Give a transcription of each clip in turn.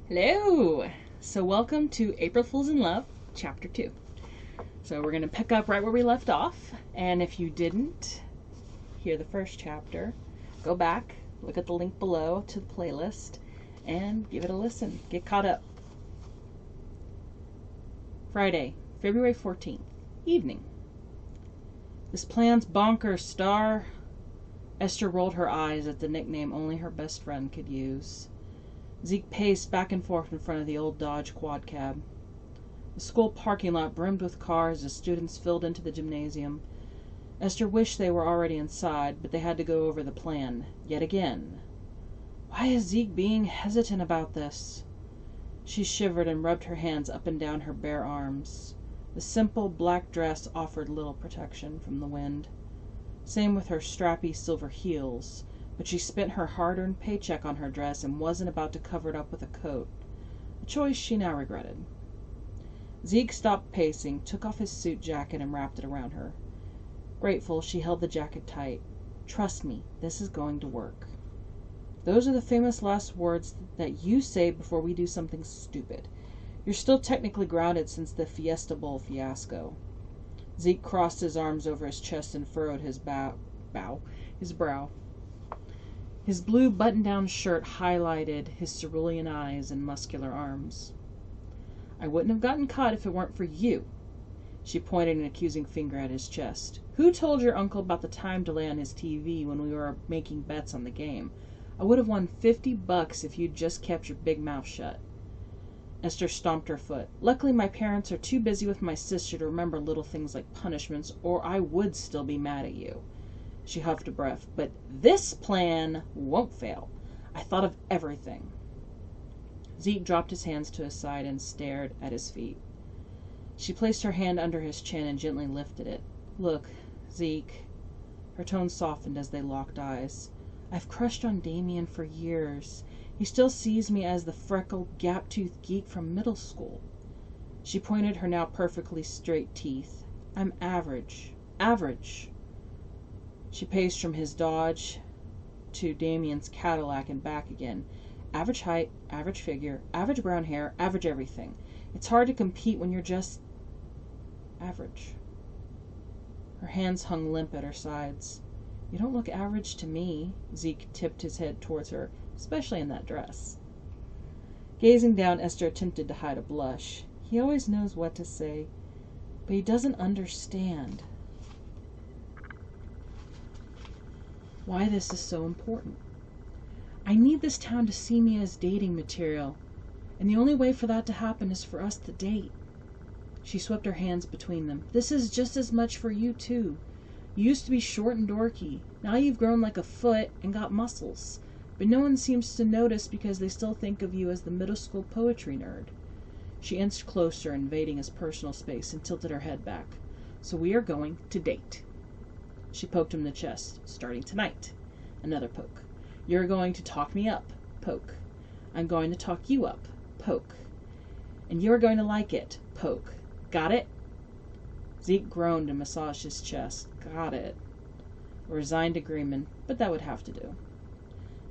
Hello! So welcome to April Fools in Love, Chapter 2. So we're going to pick up right where we left off, and if you didn't hear the first chapter, go back, look at the link below to the playlist, and give it a listen. Get caught up. Friday, February 14th, evening. This plan's bonkers, Star. Esther rolled her eyes at the nickname only her best friend could use. Zeke paced back and forth in front of the old Dodge quad cab. The school parking lot brimmed with cars as students filled into the gymnasium. Esther wished they were already inside, but they had to go over the plan, yet again. Why is Zeke being hesitant about this? She shivered and rubbed her hands up and down her bare arms. The simple black dress offered little protection from the wind. Same with her strappy silver heels. But she spent her hard-earned paycheck on her dress and wasn't about to cover it up with a coat, a choice she now regretted. Zeke stopped pacing, took off his suit jacket, and wrapped it around her. Grateful, she held the jacket tight. Trust me, this is going to work. Those are the famous last words that you say before we do something stupid. You're still technically grounded since the Fiesta Bowl fiasco. Zeke crossed his arms over his chest and furrowed his brow. His blue button-down shirt highlighted his cerulean eyes and muscular arms. I wouldn't have gotten caught if it weren't for you. She pointed an accusing finger at his chest. Who told your uncle about the time delay on his TV when we were making bets on the game? I would have won $50 if you'd just kept your big mouth shut. Esther stomped her foot. Luckily, my parents are too busy with my sister to remember little things like punishments, or I would still be mad at you. She huffed a breath. But this plan won't fail. I thought of everything. Zeke dropped his hands to his side and stared at his feet. She placed her hand under his chin and gently lifted it. Look, Zeke. Her tone softened as they locked eyes. I've crushed on Damien for years. He still sees me as the freckled, gap-toothed geek from middle school. She pointed her now perfectly straight teeth. I'm average. Average. She paced from his Dodge to Damien's Cadillac and back again. Average height, average figure, average brown hair, average everything. It's hard to compete when you're just average. Her hands hung limp at her sides. You don't look average to me. Zeke tipped his head towards her, especially in that dress. Gazing down, Esther attempted to hide a blush. He always knows what to say, but he doesn't understand why this is so important. I need this town to see me as dating material, and the only way for that to happen is for us to date. She swept her hands between them. This is just as much for you, too. You used to be short and dorky. Now you've grown like a foot and got muscles. But no one seems to notice because they still think of you as the middle school poetry nerd. She inched closer, invading his personal space, and tilted her head back. So we are going to date. She poked him in the chest. Starting tonight. Another poke. You're going to talk me up. Poke. I'm going to talk you up. Poke. And you're going to like it. Poke. Got it? Zeke groaned and massaged his chest. Got it. A resigned agreement, but that would have to do.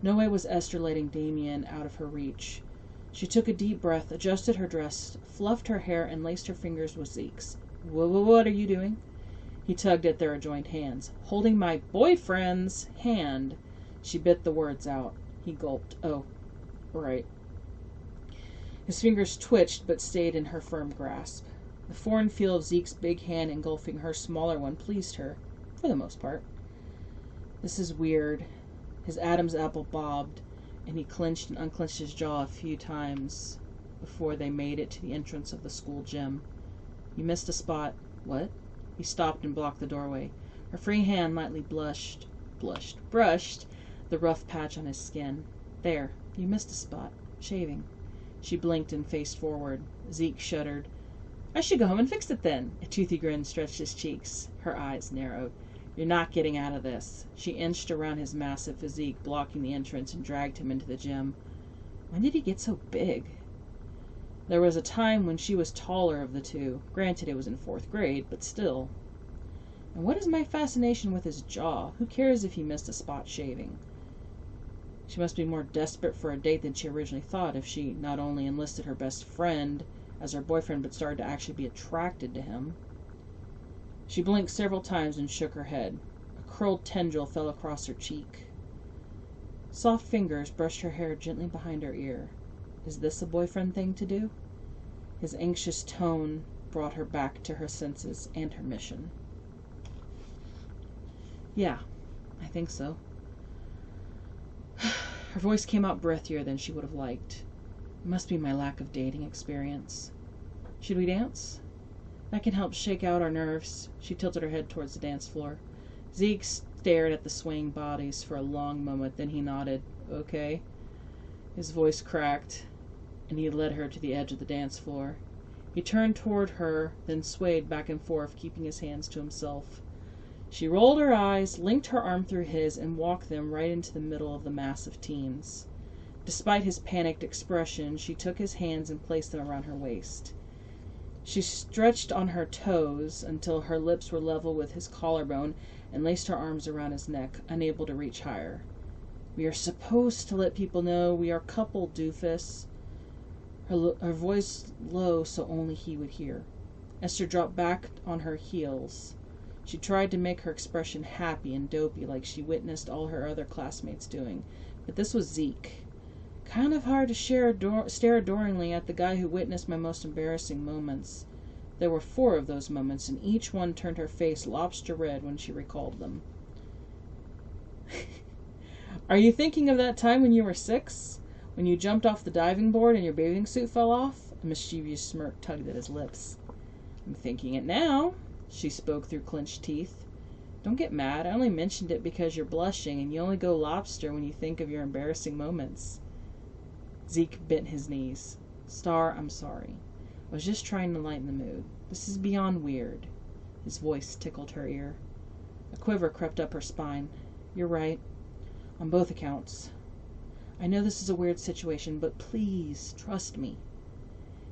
No way was Esther letting Damien out of her reach. She took a deep breath, adjusted her dress, fluffed her hair, and laced her fingers with Zeke's. What are you doing? He tugged at their joined hands. Holding my boyfriend's hand. She bit the words out. He gulped. Oh, right. His fingers twitched but stayed in her firm grasp. The foreign feel of Zeke's big hand engulfing her smaller one pleased her, for the most part. This is weird. His Adam's apple bobbed, and he clenched and unclenched his jaw a few times before they made it to the entrance of the school gym. You missed a spot. What? He stopped and blocked the doorway. Her free hand lightly brushed the rough patch on his skin. There, you missed a spot. Shaving. She blinked and faced forward. Zeke shuddered. I should go home and fix it then. A toothy grin stretched his cheeks. Her eyes narrowed. You're not getting out of this. She inched around his massive physique, blocking the entrance, and dragged him into the gym. When did he get so big? There was a time when she was taller of the two. Granted, it was in 4th grade, but still. And what is my fascination with his jaw? Who cares if he missed a spot shaving? She must be more desperate for a date than she originally thought if she not only enlisted her best friend as her boyfriend, but started to actually be attracted to him. She blinked several times and shook her head. A curled tendril fell across her cheek. Soft fingers brushed her hair gently behind her ear. Is this a boyfriend thing to do? His anxious tone brought her back to her senses and her mission. Yeah, I think so. Her voice came out breathier than she would have liked. It must be my lack of dating experience. Should we dance? That can help shake out our nerves. She tilted her head towards the dance floor. Zeke stared at the swaying bodies for a long moment, then he nodded. Okay. His voice cracked, and he led her to the edge of the dance floor. He turned toward her, then swayed back and forth, keeping his hands to himself. She rolled her eyes, linked her arm through his, and walked them right into the middle of the mass of teens. Despite his panicked expression, she took his hands and placed them around her waist. She stretched on her toes until her lips were level with his collarbone and laced her arms around his neck, unable to reach higher. We are supposed to let people know we are coupled, doofus. Her voice low so only he would hear. Esther dropped back on her heels. She tried to make her expression happy and dopey like she witnessed all her other classmates doing, but this was Zeke. Kind of hard to stare adoringly at the guy who witnessed my most embarrassing moments. There were 4 of those moments, and each one turned her face lobster red when she recalled them. Are you thinking of that time when you were 6? When you jumped off the diving board and your bathing suit fell off? A mischievous smirk tugged at his lips. I'm thinking it now, she spoke through clenched teeth. Don't get mad. I only mentioned it because you're blushing, and you only go lobster when you think of your embarrassing moments. Zeke bent his knees. Star, I'm sorry. I was just trying to lighten the mood. This is beyond weird. His voice tickled her ear. A quiver crept up her spine. You're right. On both accounts. I know this is a weird situation, but please, trust me.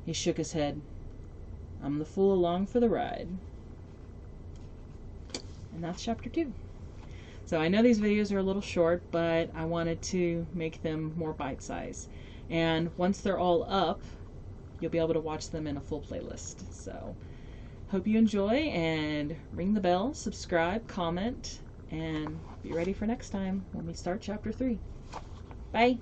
He shook his head. I'm the fool along for the ride. And that's chapter 2. So I know these videos are a little short, but I wanted to make them more bite-sized. And once they're all up, you'll be able to watch them in a full playlist. So hope you enjoy, and ring the bell, subscribe, comment, and be ready for next time when we start chapter 3. Bye!